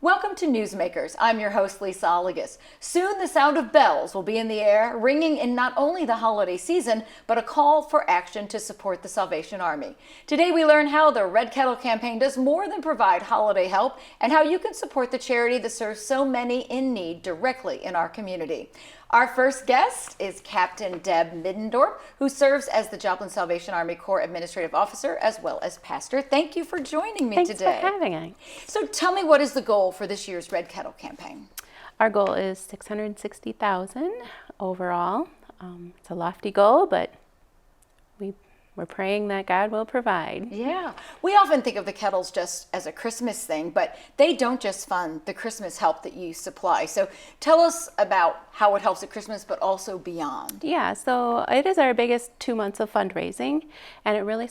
Welcome to Newsmakers. I'm your host, Lisa Oligas. Soon the sound of bells will be in the air, ringing in not only the holiday season, but a call for action to support the Salvation Army. Today we learn how the Red Kettle campaign does more than provide holiday help and how you can support the charity that serves so many in need directly in our community. Our first guest is Captain Deb Middendorf, who serves as the Joplin Salvation Army Corps Administrative Officer as well as pastor. Thank you for joining me today. Thanks for having me. So tell me, what is the goal for this year's Red Kettle campaign? Our goal is $660,000 overall. It's a lofty goal, but we're praying that God will provide. Yeah. We often think of the kettles just as a Christmas thing, but they don't just fund the Christmas help that you supply. So tell us about how it helps at Christmas, but also beyond. Yeah, so it is our biggest 2 months of fundraising, and it really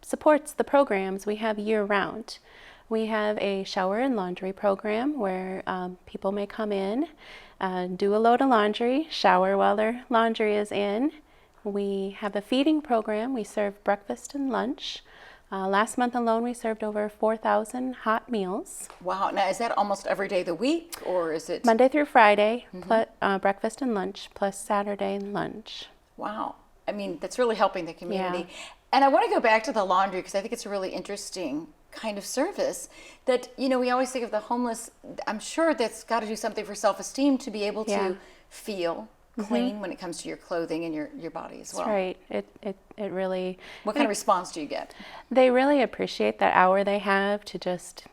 supports the programs we have year-round. We have a shower and laundry program where people may come in, do a load of laundry, shower while their laundry is in. We have a feeding program. We serve breakfast and lunch. Last month alone, we served over 4,000 hot meals. Wow. Now, is that almost every day of the week, or is it? Monday through Friday, plus, breakfast and lunch, plus Saturday and lunch. Wow. I mean, that's really helping the community. Yeah. And I want to go back to the laundry because I think it's a really interesting kind of service that, you know, we always think of the homeless. I'm sure that's got to do something for self-esteem to be able to feel clean when it comes to your clothing and your body as well. That's right. It really. What kind of response do you get? They really appreciate that hour they have to just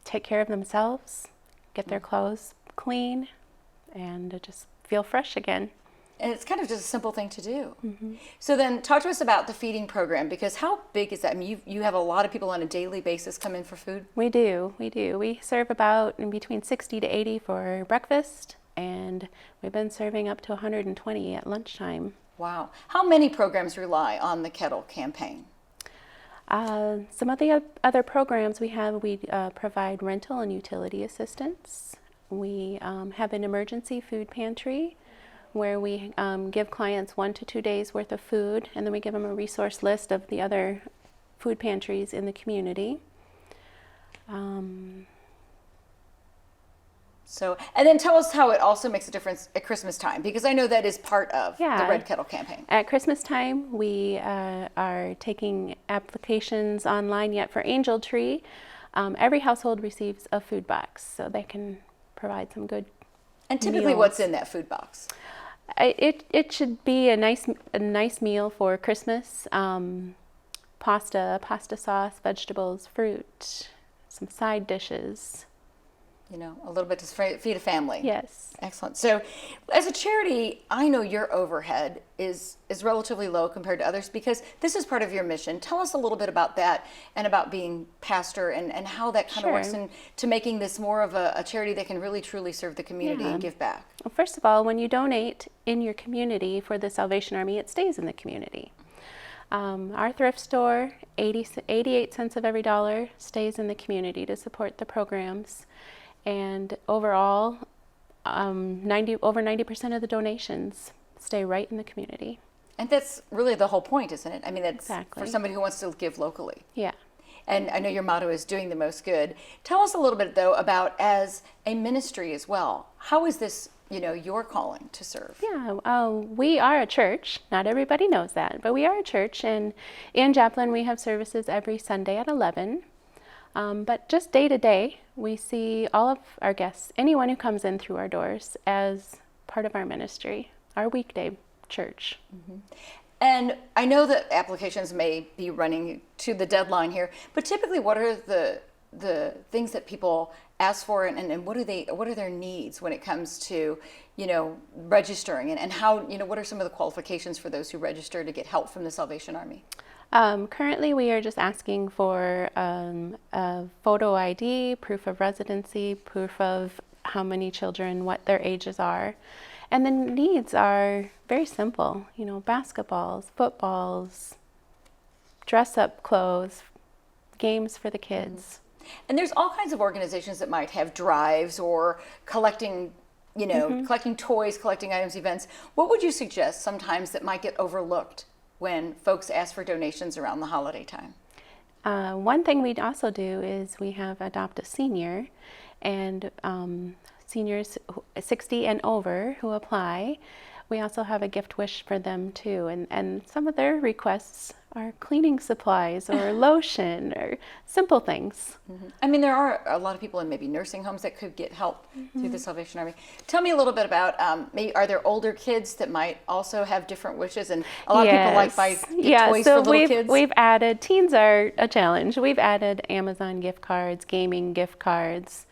take care of themselves, get their clothes clean, and to just feel fresh again. And it's kind of just a simple thing to do. So then talk to us about the feeding program, because how big is that? I mean, you have a lot of people on a daily basis come in for food. We do. We serve about in between 60 to 80 for breakfast, and we've been serving up to 120 at lunchtime. Wow. How many programs rely on the Kettle campaign? Some of the other programs we provide rental and utility assistance. We have an emergency food pantry where we give clients 1 to 2 days worth of food, and then we give them a resource list of the other food pantries in the community. And then tell us how it also makes a difference at Christmas time, because I know that is part of the Red Kettle campaign. At Christmas time, we are taking applications online yet for Angel Tree. Every household receives a food box, so they can provide some good And typically meals. What's in that food box? It should be a nice meal for Christmas. Pasta sauce, vegetables, fruit, some side dishes. You know, a little bit to feed a family. Yes. Excellent. So as a charity, I know your overhead is relatively low compared to others because this is part of your mission. Tell us a little bit about that and about being pastor and how that kind of works into making this more of a charity that can really truly serve the community and give back. Well, first of all, when you donate in your community for the Salvation Army, it stays in the community. Our thrift store, 88 cents of every dollar stays in the community to support the programs. And overall, over 90% of the donations stay right in the community. And that's really the whole point, isn't it? I mean, that's Exactly. for somebody who wants to give locally. Yeah. And I know your motto is doing the most good. Tell us a little bit, though, about as a ministry as well. How is this, your calling to serve? Yeah, we are a church. Not everybody knows that, but we are a church. And in Joplin, we have services every Sunday at 11. But just day to day, we see all of our guests, anyone who comes in through our doors, as part of our ministry, our weekday church. And I know that applications may be running to the deadline here, but typically what are the things that people ask for and what are their needs when it comes to, registering and how, what are some of the qualifications for those who register to get help from the Salvation Army? Currently, we are just asking for a photo ID, proof of residency, proof of how many children, what their ages are. And the needs are very simple, basketballs, footballs, dress-up clothes, games for the kids. And there's all kinds of organizations that might have drives or collecting toys, collecting items, events. What would you suggest sometimes that might get overlooked when folks ask for donations around the holiday time? One thing we also do is we have Adopt a Senior, And seniors 60 and over who apply, we also have a gift wish for them too. And some of their requests are cleaning supplies or lotion or simple things. I mean, there are a lot of people in maybe nursing homes that could get help through the Salvation Army. Tell me a little bit about, maybe are there older kids that might also have different wishes? And a lot of people like buy toys for little kids. We've added, teens are a challenge. We've added Amazon gift cards, gaming gift cards,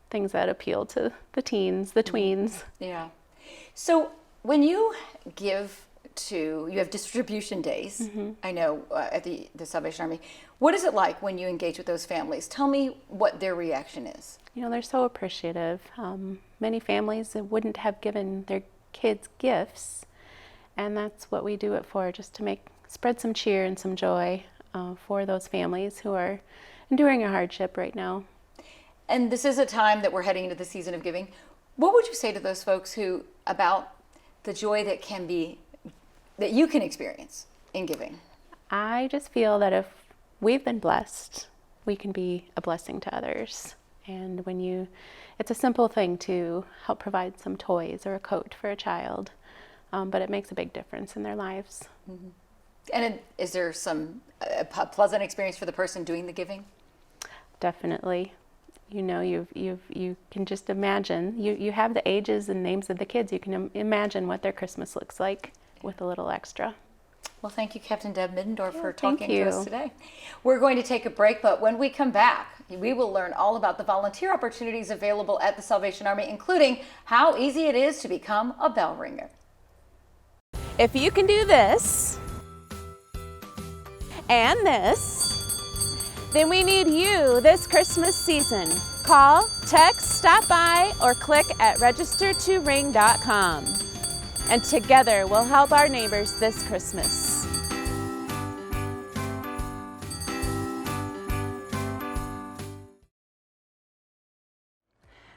things that appeal to the teens, the tweens. Yeah. So when you give you have distribution days, I know, at the Salvation Army. What is it like when you engage with those families? Tell me what their reaction is. You know, they're so appreciative. Many families wouldn't have given their kids gifts, and that's what we do it for, just to spread some cheer and some joy for those families who are enduring a hardship right now. And this is a time that we're heading into the season of giving. What would you say to those folks about the joy that you can experience in giving? I just feel that if we've been blessed, we can be a blessing to others. And it's a simple thing to help provide some toys or a coat for a child, but it makes a big difference in their lives. And is there a pleasant experience for the person doing the giving? Definitely. You know, you can just imagine, you have the ages and names of the kids, you can imagine what their Christmas looks like with a little extra. Well, thank you, Captain Deb Middendorf, for talking to us today. We're going to take a break, but when we come back, we will learn all about the volunteer opportunities available at the Salvation Army, including how easy it is to become a bell ringer. If you can do this and this, then we need you this Christmas season. Call, text, stop by, or click at registertoring.com. And together we'll help our neighbors this Christmas.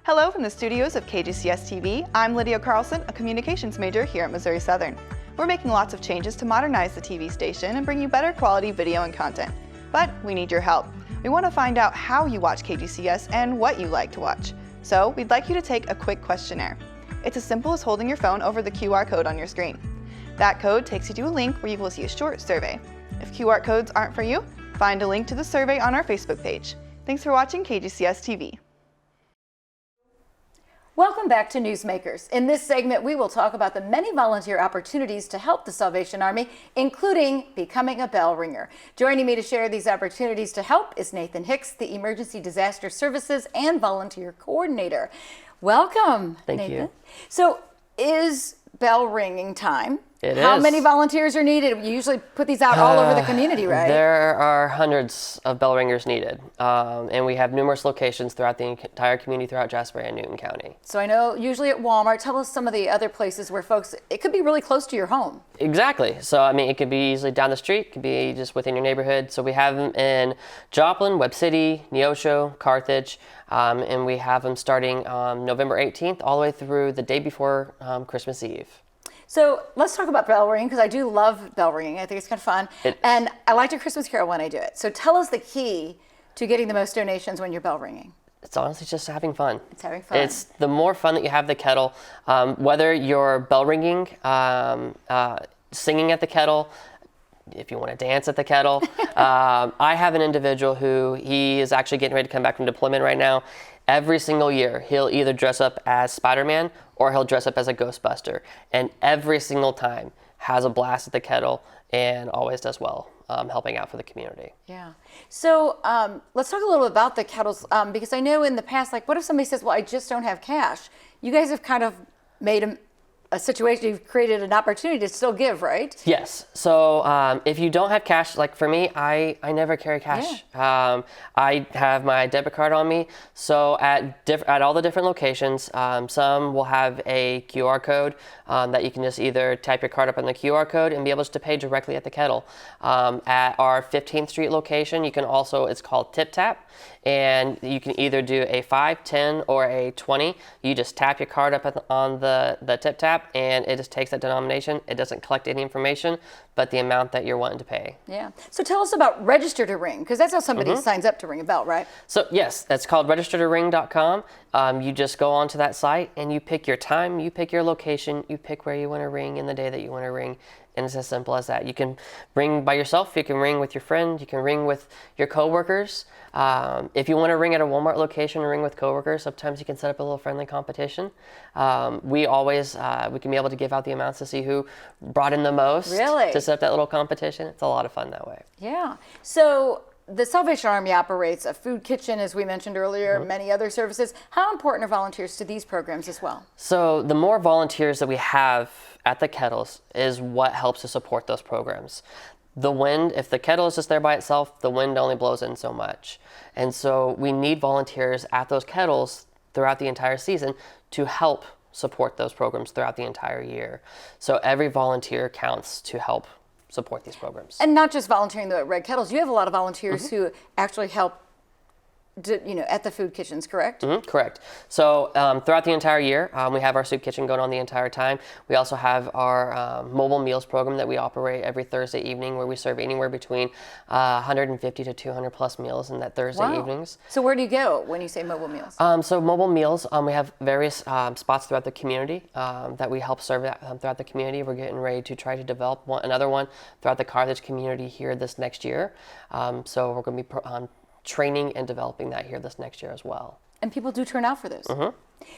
Hello from the studios of KGCS TV. I'm Lydia Carlson, a communications major here at Missouri Southern. We're making lots of changes to modernize the TV station and bring you better quality video and content. But we need your help. We want to find out how you watch KGCS and what you like to watch. So we'd like you to take a quick questionnaire. It's as simple as holding your phone over the QR code on your screen. That code takes you to a link where you will see a short survey. If QR codes aren't for you, find a link to the survey on our Facebook page. Thanks for watching KGCS TV. Welcome back to Newsmakers. In this segment, we will talk about the many volunteer opportunities to help the Salvation Army, including becoming a bell ringer. Joining me to share these opportunities to help is Nathan Hicks, the Emergency Disaster Services and Volunteer Coordinator. Welcome, Thank Nathan. you. So, is bell ringing time? How many volunteers are needed? You usually put these out all over the community, right? There are hundreds of bell ringers needed, and we have numerous locations throughout the entire community throughout Jasper and Newton County. So I know usually at Walmart. Tell us some of the other places where folks, it could be really close to your home. Exactly. So, I mean, it could be easily down the street, it could be just within your neighborhood. So we have them in Joplin, Webb City, Neosho, Carthage, and we have them starting November 18th all the way through the day before Christmas Eve. So let's talk about bell ringing, because I do love bell ringing. I think it's kind of fun. And I like to Christmas carol when I do it. So tell us the key to getting the most donations when you're bell ringing. It's honestly just having fun. It's having fun. It's the more fun that you have the kettle, whether you're bell ringing, singing at the kettle, if you want to dance at the kettle. I have an individual who he is actually getting ready to come back from deployment right now. Every single year, he'll either dress up as Spider-Man or he'll dress up as a Ghostbuster. And every single time has a blast at the kettle and always does well, helping out for the community. Yeah. So let's talk a little bit about the kettles, because I know in the past, like, what if somebody says, well, I just don't have cash? You guys have kind of made a situation, you've created an opportunity to still give, right? Yes. So if you don't have cash, like for me, I never carry cash. Yeah. I have my debit card on me. So at all the different locations, some will have a QR code that you can just either type your card up on the QR code and be able to pay directly at the kettle. At our 15th Street location, you can also, it's called Tip Tap. And you can either do a 5, 10, or a 20. You just tap your card up on the Tip Tap, app, and it just takes that denomination. It doesn't collect any information but the amount that you're wanting to pay. Yeah. So tell us about Register to Ring, because that's how somebody signs up to ring a bell, right? So yes, that's called registertoring.com. You just go onto that site and you pick your time, you pick your location, you pick where you want to ring and the day that you want to ring. And it's as simple as that. You can ring by yourself, you can ring with your friend, you can ring with your coworkers. If you want to ring at a Walmart location and ring with coworkers, sometimes you can set up a little friendly competition. We can be able to give out the amounts to see who brought in the most. Really? To set up that little competition. It's a lot of fun that way. Yeah. So the Salvation Army operates a food kitchen, as we mentioned earlier, many other services. How important are volunteers to these programs as well? So the more volunteers that we have at the kettles is what helps to support those programs. The wind, if the kettle is just there by itself, the wind only blows in so much. And so we need volunteers at those kettles throughout the entire season to help support those programs throughout the entire year. So every volunteer counts to help support these programs. And not just volunteering the Red Kettles, you have a lot of volunteers who actually help at the food kitchens, correct? Correct. So throughout the entire year, we have our soup kitchen going on the entire time. We also have our mobile meals program that we operate every Thursday evening, where we serve anywhere between 150 to 200 plus meals in that Thursday evenings. So where do you go when you say mobile meals? So mobile meals, we have various spots throughout the community that we help serve throughout the community. We're getting ready to try to develop another one throughout the Carthage community here this next year. So we're going to be training and developing that here this next year as well. And people do turn out for those.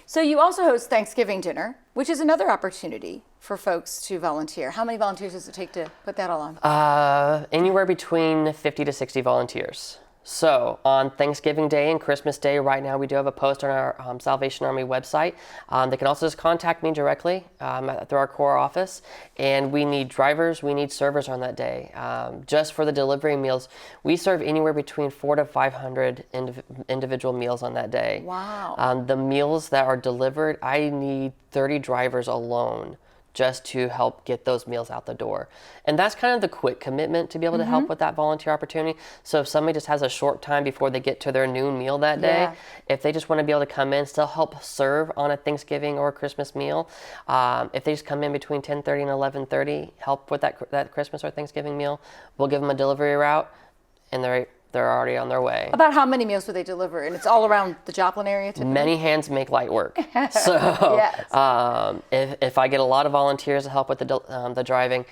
So you also host Thanksgiving dinner, which is another opportunity for folks to volunteer. How many volunteers does it take to put that all on? Anywhere between 50 to 60 volunteers. So on Thanksgiving Day and Christmas Day, right now we do have a post on our Salvation Army website. They can also just contact me directly through our core office. And we need drivers, we need servers on that day. Just for the delivery meals, we serve anywhere between 400 to 500 individual meals on that day. Wow. The meals that are delivered, I need 30 drivers alone just to help get those meals out the door. And that's kind of the quick commitment to be able to help with that volunteer opportunity. So if somebody just has a short time before they get to their noon meal that day, if they just want to be able to come in, still help serve on a Thanksgiving or a Christmas meal, if they just come in between 10:30 and 11:30, help with that Christmas or Thanksgiving meal, we'll give them a delivery route, and they're already on their way. About how many meals would they deliver? And it's all around the Joplin area typically? Many hands make light work. So if I get a lot of volunteers to help with the driving,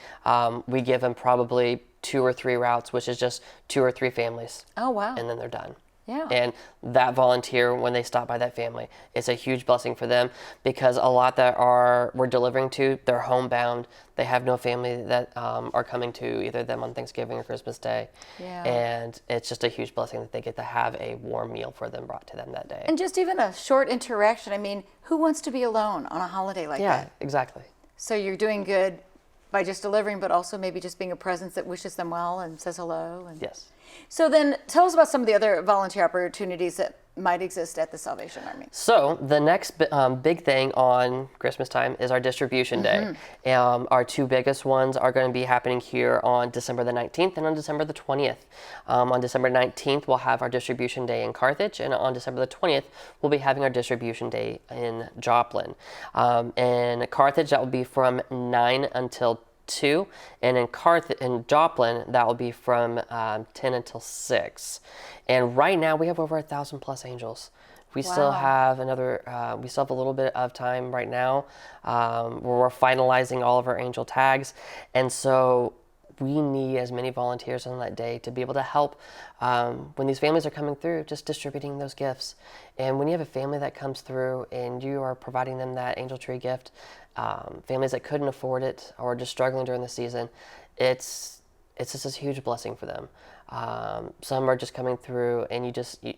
we give them probably 2 or 3 routes, which is just 2 or 3 families. Oh, wow. And then they're done. Yeah. And that volunteer, when they stop by that family, it's a huge blessing for them, because a lot that we're delivering to, they're homebound. They have no family that are coming to either them on Thanksgiving or Christmas Day. Yeah. And it's just a huge blessing that they get to have a warm meal for them brought to them that day. And just even a short interaction. I mean, who wants to be alone on a holiday like that? Yeah, exactly. So you're doing good by just delivering, but also maybe just being a presence that wishes them well and says hello. And Yes. So then tell us about some of the other volunteer opportunities that might exist at the Salvation Army. So the next big thing on Christmas time is our distribution day. Our 2 biggest ones are going to be happening here on December the 19th and on December the 20th. On December 19th, we'll have our distribution day in Carthage, and on December the 20th, we'll be having our distribution day in Joplin. In Carthage, that will be from 9 until 2, and in Joplin, that will be from 10 until 6. And right now we have over 1,000 plus angels. We still have we still have a little bit of time right now where we're finalizing all of our angel tags, and so we need as many volunteers on that day to be able to help when these families are coming through, just distributing those gifts. And when you have a family that comes through and you are providing them that angel tree gift, families that couldn't afford it or just struggling during the season, it's just a huge blessing for them. Some are just coming through and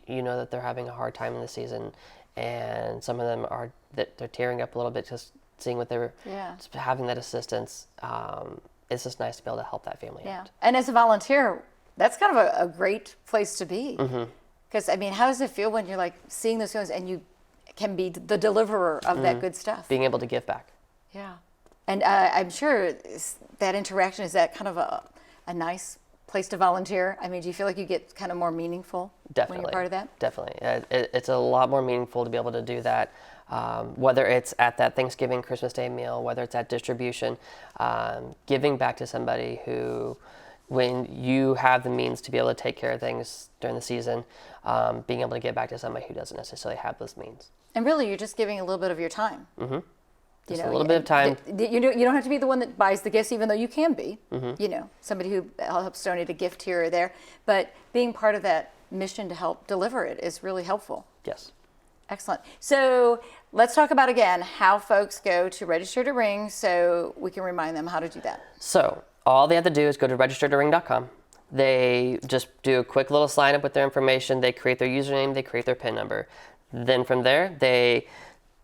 you know that they're having a hard time in the season, and some of them they're tearing up a little bit just seeing what they're just having that assistance. It's just nice to be able to help that family out. And as a volunteer, that's kind of a great place to be. Because, I mean, how does it feel when you're like seeing those feelings and you can be the deliverer of that good stuff? Being able to give back. Yeah. And I'm sure that interaction, is that kind of a nice place to volunteer? I mean, do you feel like you get kind of more meaningful Definitely. when you're part of that? Definitely. It's a lot more meaningful to be able to do that whether it's at that Thanksgiving, Christmas Day meal, whether it's at distribution, giving back to somebody who, when you have the means to be able to take care of things during the season, being able to give back to somebody who doesn't necessarily have those means. And really, you're just giving a little bit of your time. Mm-hmm. Just a little bit of time. You don't have to be the one that buys the gifts, even though you can be. Somebody who helps donate a gift here or there. But being part of that mission to help deliver it is really helpful. Yes. Excellent. So let's talk about again how folks go to register to ring, so we can remind them how to do that. So all they have to do is go to registertoring.com. They just do a quick little sign up with their information. They create their username. They create their PIN number. Then from there, they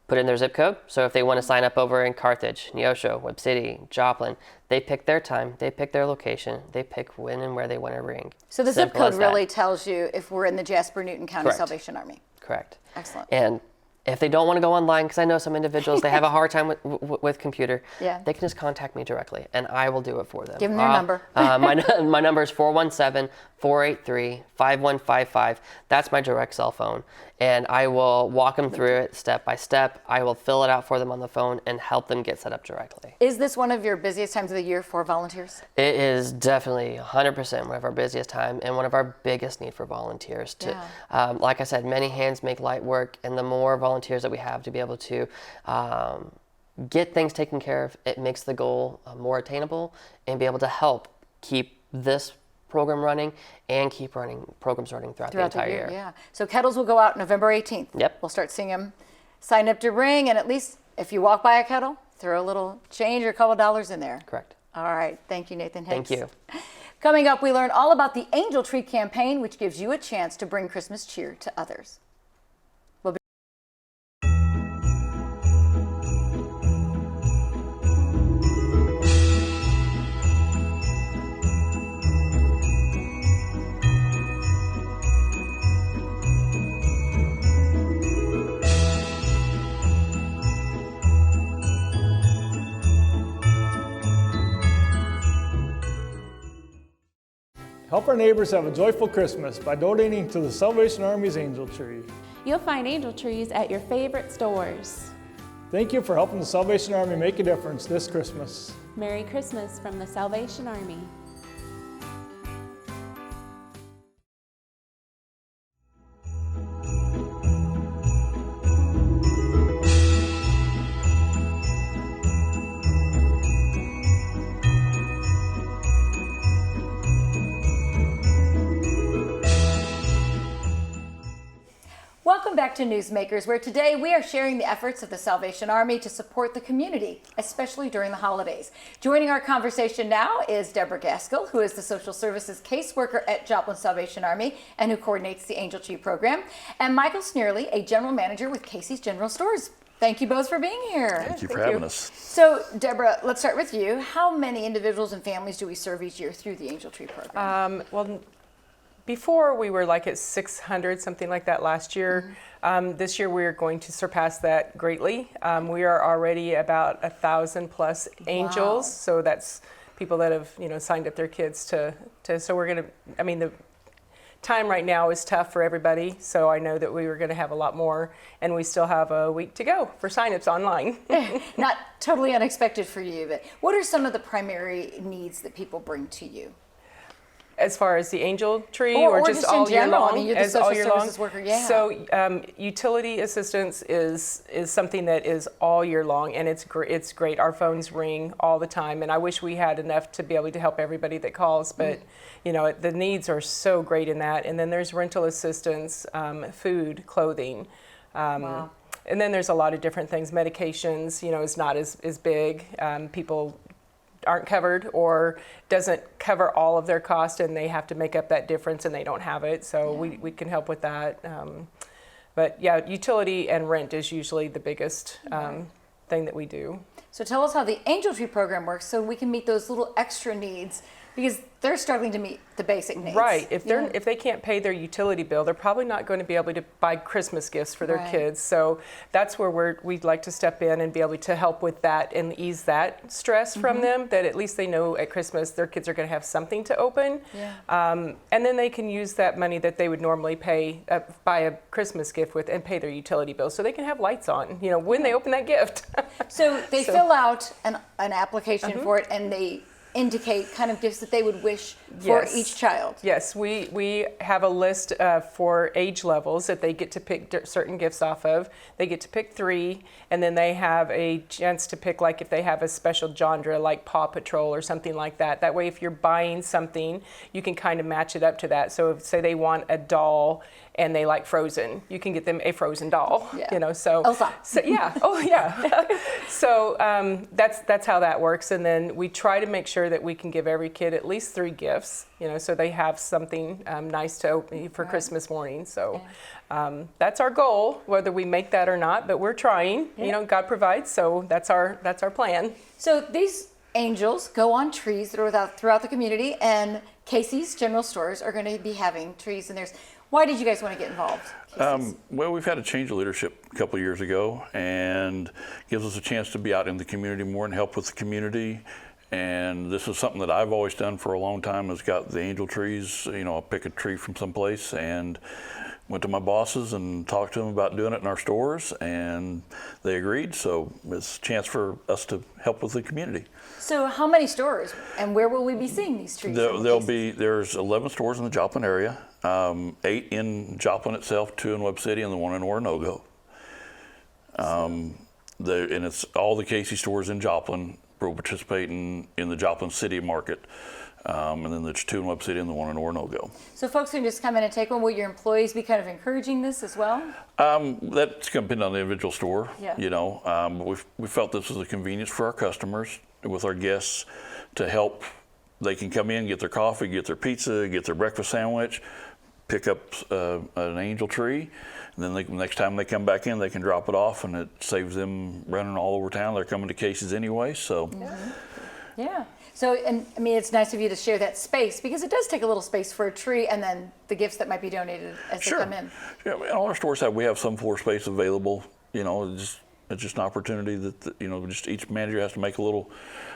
put in their zip code. So if they want to sign up over in Carthage, Neosho, Webb City, Joplin, they pick their time, they pick their location, they pick when and where they want to ring. So the zip code really tells you if we're in the Jasper Newton County Correct. Salvation Army. Correct. Excellent. And if they don't want to go online, because I know some individuals, they have a hard time with computer, they can just contact me directly, and I will do it for them. Give them their number. My number is 417-483-5155. That's my direct cell phone, and I will walk them through it step by step. I will fill it out for them on the phone and help them get set up directly. Is this one of your busiest times of the year for volunteers? It is definitely 100% one of our busiest time and one of our biggest need for volunteers. Like I said, many hands make light work, and the more volunteers that we have to be able to get things taken care of, it makes the goal more attainable and be able to help keep this program running and keep programs running throughout the entire year. Yeah. So kettles will go out November 18th. Yep. We'll start seeing them sign up to ring, and at least if you walk by a kettle, throw a little change or a couple dollars in there. Correct. All right. Thank you, Nathan Hicks. Thank you. Coming up, we learn all about the Angel Tree campaign, which gives you a chance to bring Christmas cheer to others. Help our neighbors have a joyful Christmas by donating to the Salvation Army's Angel Tree. You'll find angel trees at your favorite stores. Thank you for helping the Salvation Army make a difference this Christmas. Merry Christmas from the Salvation Army. Welcome back to Newsmakers, where today we are sharing the efforts of the Salvation Army to support the community, especially during the holidays. Joining our conversation now is Deborah Gaskell, who is the social services caseworker at Joplin Salvation Army and who coordinates the Angel Tree program, and Michael Sneerly, a general manager with Casey's General Stores. Thank you both for being here. Thank you for having us. So, Deborah, let's start with you. How many individuals and families do we serve each year through the Angel Tree program? Before we were like at 600, something like that last year. This year we are going to surpass that greatly. We are already about 1,000 plus angels. Wow. So that's people that have signed up their kids to. So we're gonna. I mean the time right now is tough for everybody. So I know that we were going to have a lot more, and we still have a week to go for signups online. Not totally unexpected for you, but what are some of the primary needs that people bring to you? As far as the Angel Tree, or just just all in year general? long? I mean, you're the as all social year services long? worker, yeah. So utility assistance is something that is all year long, and it's great. Our phones ring all the time, and I wish we had enough to be able to help everybody that calls, but the needs are so great in that. And then there's rental assistance, food, clothing. Wow. And then there's a lot of different things. Medications, is not as big. People aren't covered or doesn't cover all of their cost, and they have to make up that difference, and they don't have it. So we can help with that. But yeah, utility and rent is usually the biggest thing that we do. So tell us how the Angel Tree program works so we can meet those little extra needs Because they're struggling to meet the basic needs. Right. If Yeah. if they can't pay their utility bill, they're probably not going to be able to buy Christmas gifts for their Right. kids. So that's where we'd like to step in and be able to help with that and ease that stress from them. That at least they know at Christmas their kids are going to have something to open. Yeah. And then they can use that money that they would normally pay buy a Christmas gift with and pay their utility bill, so they can have lights on. When they open that gift. So they fill out an application for it, and they indicate kind of gifts that they would wish for Yes. each child. Yes, we have a list for age levels that they get to pick certain gifts off of. They get to pick 3, and then they have a chance to pick, like, if they have a special genre like Paw Patrol or something like that. That way, if you're buying something, you can kind of match it up to that. So if, say they want a doll and they like Frozen, you can get them a Frozen doll. Yeah. So Elsa. yeah, oh yeah. So that's how that works, and then we try to make sure that we can give every kid at least 3 gifts, so they have something nice to open for Christmas morning. So that's our goal, whether we make that or not, but we're trying. God provides, so that's our plan. So these angels go on trees that are throughout the community, and Casey's General Stores are going to be having trees in theirs. Why did you guys want to get involved? Well, we've had a change of leadership a couple of years ago, and gives us a chance to be out in the community more and help with the community. And this is something that I've always done for a long time, is got the angel trees. I'll pick a tree from someplace, and went to my bosses and talked to them about doing it in our stores, and they agreed. So it's a chance for us to help with the community. So how many stores, and where will we be seeing these trees? There's 11 stores in the Joplin area, 8 in Joplin itself, 2 in Webb City, and the 1 in Oronogo. And it's all the Casey stores in Joplin will participate in the Joplin City market. And then there's 2 in Webb City and the 1 in Oronogo. So folks can just come in and take one. Will your employees be kind of encouraging this as well? That's going to depend on the individual store. Yeah. But we felt this was a convenience for our customers, with our guests, to help. They can come in, get their coffee, get their pizza, get their breakfast sandwich, pick up an angel tree, and then next time they come back in, they can drop it off, and it saves them running all over town. They're coming to Casey's anyway, so. Yeah. So, and I mean, it's nice of you to share that space, because it does take a little space for a tree, and then the gifts that might be donated as they come in. Yeah, all our stores we have some floor space available. It's just an opportunity that just each manager has to make a little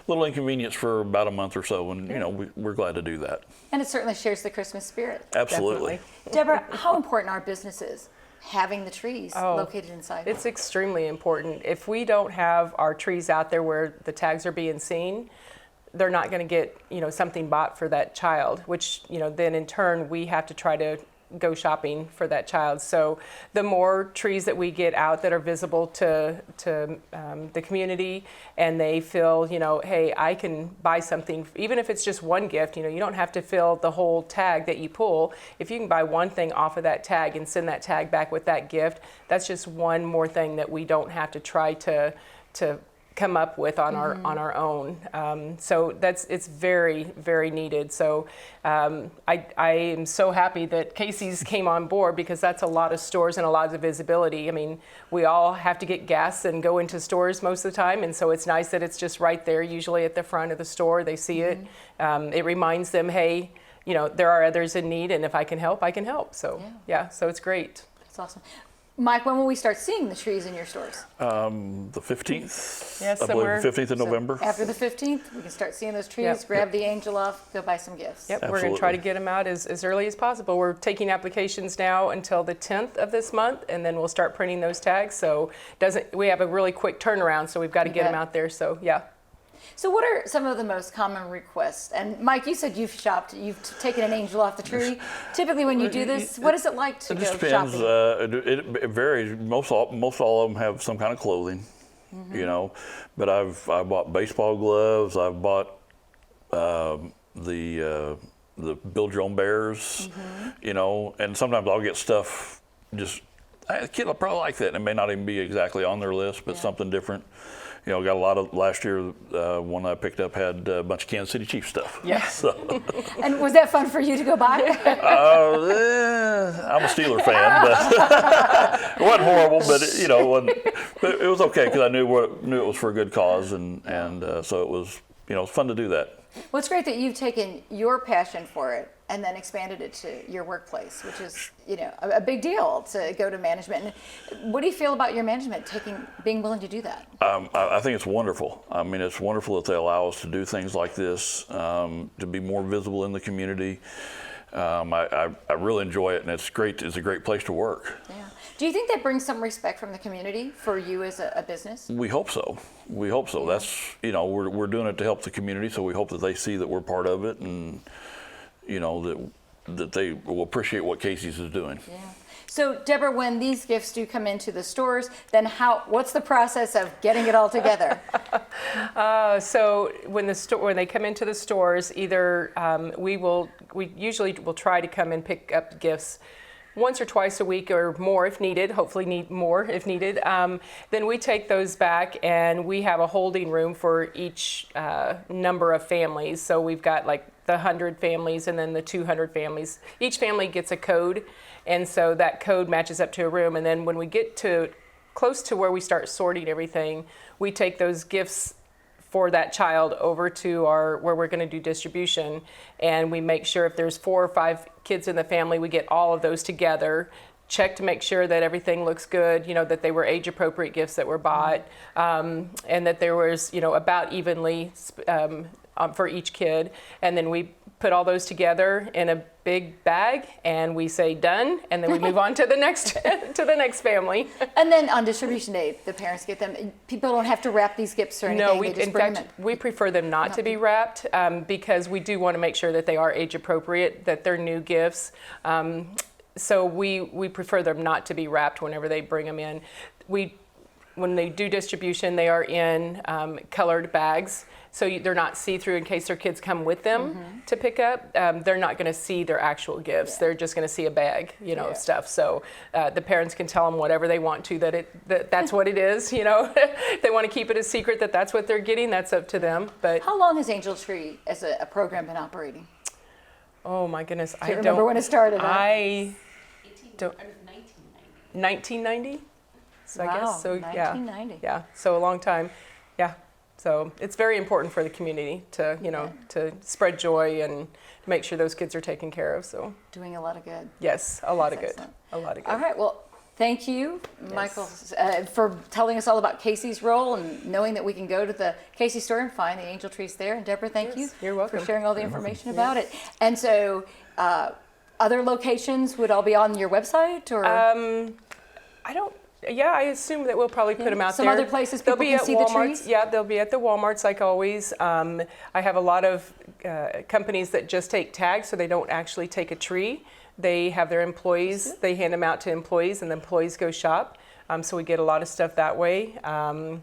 inconvenience for about a month or so, and we're glad to do that. And it certainly shares the Christmas spirit. Absolutely. Deborah, how important are businesses having the trees located inside? It's extremely important. If we don't have our trees out there where the tags are being seen, they're not going to get something bought for that child, which then in turn we have to try to go shopping for that child. So the more trees that we get out that are visible to the community, and they feel, hey, I can buy something, even if it's just one gift. You don't have to fill the whole tag that you pull. If you can buy one thing off of that tag and send that tag back with that gift, that's just one more thing that we don't have to try to come up with on our own. So it's very, very needed. So I am so happy that Casey's came on board, because that's a lot of stores and a lot of visibility. I mean, we all have to get gas and go into stores most of the time, and so it's nice that it's just right there, usually at the front of the store. They see it. It reminds them, hey, there are others in need, and if I can help, I can help. So so it's great. That's awesome. Mike, when will we start seeing the trees in your stores? The 15th. Yeah, I believe the 15th of So November. after the 15th, we can start seeing those trees, Yep. grab the angel off, go buy some gifts. Yep, we're going to try to Absolutely. get them out as early as possible. We're taking applications now until the 10th of this month, and then we'll start printing those tags. So we have a really quick turnaround, so we've got to get them bet. out there. So yeah. So what are some of the most common requests? And Mike, you said you've shopped, you've taken an angel off the tree. Typically when you do this, what is it like to It go just depends. shopping? It varies. Most all of them have some kind of clothing, But I bought baseball gloves. I've bought the Build Your Own Bears, And sometimes I'll get stuff just. A kid will probably like that. And it may not even be exactly on their list, but something different. Got a lot of last year. One I picked up had a bunch of Kansas City Chiefs stuff. Yeah. So. And was that fun for you to go buy? I'm a Steeler fan, but it wasn't horrible. But it was okay, because I knew it was for a good cause, and so it was it's fun to do that. Well, it's great that you've taken your passion for it and then expanded it to your workplace, which is, a big deal to go to management. And what do you feel about your management being willing to do that? I think it's wonderful. I mean, it's wonderful that they allow us to do things like this, to be more visible in the community. I really enjoy it, and it's great. It's a great place to work. Yeah. Do you think that brings some respect from the community for you as a business? We hope so. We hope so. That's, we're doing it to help the community, so we hope that they see that we're part of it, and that they will appreciate what Casey's is doing. Yeah. So, Deborah, when these gifts do come into the stores, then what's the process of getting it all together? So when they come into the stores, either we usually will try to come and pick up gifts once or twice a week or more if needed, hopefully need more if needed. Then we take those back, and we have a holding room for each number of families. So we've got like the 100 families and then the 200 families. Each family gets a code, and so that code matches up to a room. And then when we get to close to where we start sorting everything, we take those gifts for that child over to where we're going to do distribution, and we make sure if there's 4 or 5 kids in the family, we get all of those together, check to make sure that everything looks good, that they were age appropriate gifts that were bought, and that there was about evenly for each kid, and then we put all those together in a big bag, and we say done, and then we move on to the next family. And then on distribution day, the parents get them. People don't have to wrap these gifts or anything. No, they just in bring fact, them we prefer them not to be wrapped because we do want to make sure that they are age appropriate, that they're new gifts. So we prefer them not to be wrapped whenever they bring them in. When they do distribution, they are in colored bags, so they're not see-through in case their kids come with them to pick up. They're not going to see their actual gifts. Yeah. They're just going to see a bag, of stuff. So the parents can tell them whatever they want to, that's what it is. If they want to keep it a secret that that's what they're getting, that's up to them. But how long has Angel Tree as a program been operating? Oh my goodness, I don't remember when it started. I don't. 1990. So wow, I guess so. 1990. Yeah. So a long time. Yeah. So it's very important for the community to to spread joy and make sure those kids are taken care of. So doing a lot of good. Yes, a lot of good. Excellent. A lot of good. All right. Well, thank you, Michael, for telling us all about Casey's role and knowing that we can go to the Casey store and find the angel trees there. And Deborah, thank you. You're welcome. For sharing all the information about it. And so, other locations would all be on your website, or I don't. Yeah, I assume that we'll probably put them out some there. other places people they'll be can at see Walmarts. the trees? Yeah, they'll be at the Walmarts like always. I have a lot of companies that just take tags, so they don't actually take a tree. They have their employees, they hand them out to employees, and the employees go shop. So we get a lot of stuff that way. Trying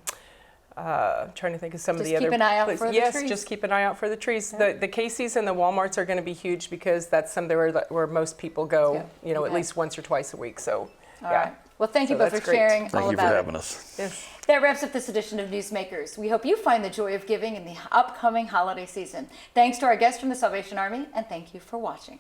to think of some of the other places. Just keep an eye out for the trees. Yes, just keep an eye out for the trees. Yeah. The Casey's and the Walmarts are going to be huge because that's somewhere where most people go, at least once or twice a week. So, all right. Well, thank you both for sharing all about it. Thank you for having us. Yes. That wraps up this edition of Newsmakers. We hope you find the joy of giving in the upcoming holiday season. Thanks to our guests from the Salvation Army, and thank you for watching.